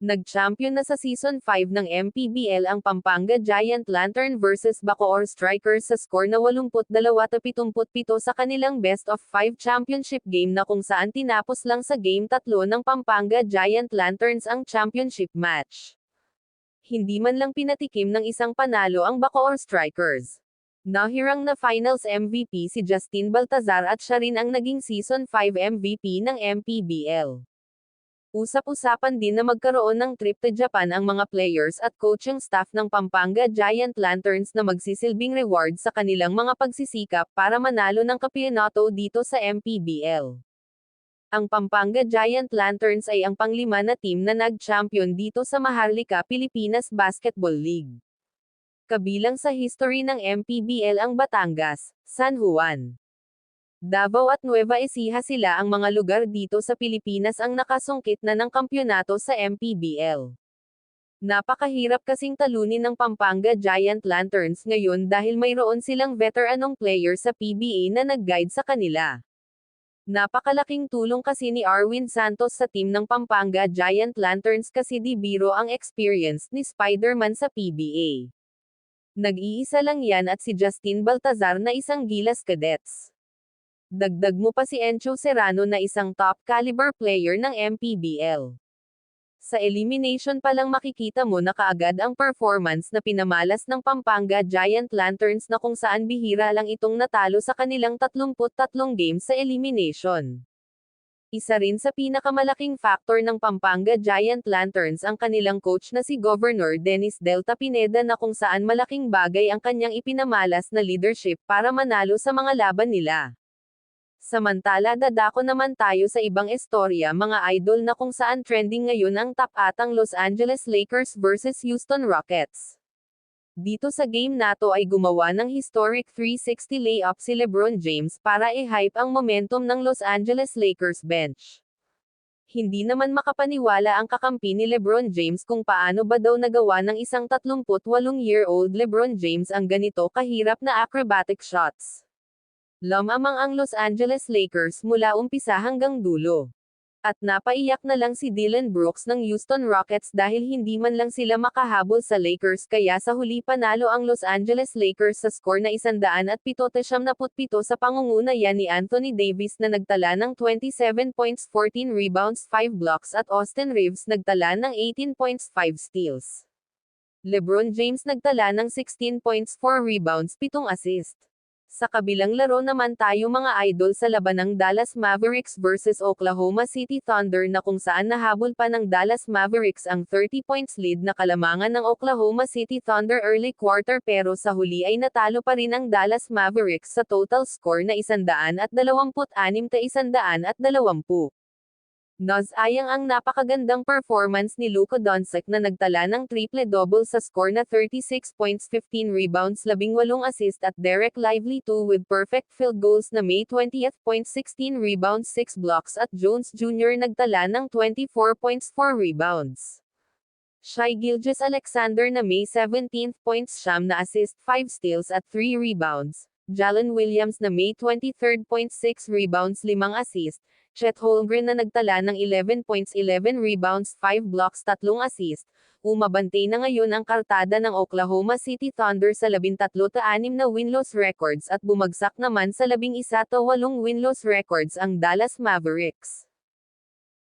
Nag-champion na sa Season 5 ng MPBL ang Pampanga Giant Lantern vs Bacoor Strikers sa score na 82-77 sa kanilang best of 5 championship game na kung saan tinapos lang sa Game 3 ng Pampanga Giant Lanterns ang championship match. Hindi man lang pinatikim ng isang panalo ang Bacoor Strikers. Nahirang na Finals MVP si Justin Baltazar at siya rin ang naging Season 5 MVP ng MPBL. Usap-usapan din na magkaroon ng trip to Japan ang mga players at coaching staff ng Pampanga Giant Lanterns na magsisilbing reward sa kanilang mga pagsisikap para manalo ng kampeonato dito sa MPBL. Ang Pampanga Giant Lanterns ay ang panglima na team na nag-champion dito sa Maharlika Pilipinas Basketball League. Kabilang sa history ng MPBL ang Batangas, San Juan, Davao at Nueva Ecija sila ang mga lugar dito sa Pilipinas ang nakasungkit na ng kampyonato sa MPBL. Napakahirap kasing talunin ng Pampanga Giant Lanterns ngayon dahil mayroon silang veteranong player sa PBA na nag-guide sa kanila. Napakalaking tulong kasi ni Arwin Santos sa team ng Pampanga Giant Lanterns kasi di biro ang experience ni Spider-Man sa PBA. Nag-iisa lang yan at si Justin Baltazar na isang Gilas Cadets. Dagdag mo pa si Encho Serrano na isang top caliber player ng MPBL. Sa elimination pa lang makikita mo na kaagad ang performance na pinamalas ng Pampanga Giant Lanterns na kung saan bihira lang itong natalo sa kanilang 33 games sa elimination. Isa rin sa pinakamalaking factor ng Pampanga Giant Lanterns ang kanilang coach na si Governor Dennis Delta Pineda na kung saan malaking bagay ang kanyang ipinamalas na leadership para manalo sa mga laban nila. Samantala dadako naman tayo sa ibang istorya mga idol na kung saan trending ngayon ang top atang Los Angeles Lakers vs Houston Rockets. Dito sa game nato ay gumawa ng historic 360 layup si LeBron James para i-hype ang momentum ng Los Angeles Lakers bench. Hindi naman makapaniwala ang kakampi ni LeBron James kung paano ba daw nagawa ng isang 38-year-old LeBron James ang ganito kahirap na acrobatic shots. Lamang ang Los Angeles Lakers mula umpisa hanggang dulo. At napaiyak na lang si Dillon Brooks ng Houston Rockets dahil hindi man lang sila makahabol sa Lakers kaya sa huli panalo ang Los Angeles Lakers sa score na 177 sa pangunguna yan ni Anthony Davis na nagtala ng 27 points 14 rebounds 5 blocks at Austin Reeves nagtala ng 18 points 5 steals. LeBron James nagtala ng 16 points 4 rebounds 7 assist. Sa kabilang laro naman tayo mga idol sa labanang Dallas Mavericks vs Oklahoma City Thunder na kung saan nahabol pa ng Dallas Mavericks ang 30 points lead na kalamangan ng Oklahoma City Thunder early quarter pero sa huli ay natalo pa rin ang Dallas Mavericks sa total score na 126-120. Ayang ang napakagandang performance ni Luka Doncic na nagtala ng triple-double sa score na 36 points 15 rebounds 18 assist at Derek Lively 2 with perfect field goals na May 20 points 16 rebounds 6 blocks at Jones Jr. nagtala ng 24 points 4 rebounds. Shai Gilgeous-Alexander na May 17 points siyam na assist 5 steals at 3 rebounds. Jalen Williams na May 23 points 6 rebounds 5 assist. Chet Holmgren na nagtala ng 11 points 11 rebounds 5 blocks 3 assist. Umabante na ngayon ang kartada ng Oklahoma City Thunder sa 13-6 na win-loss records at bumagsak naman sa 11-8 win-loss records ang Dallas Mavericks.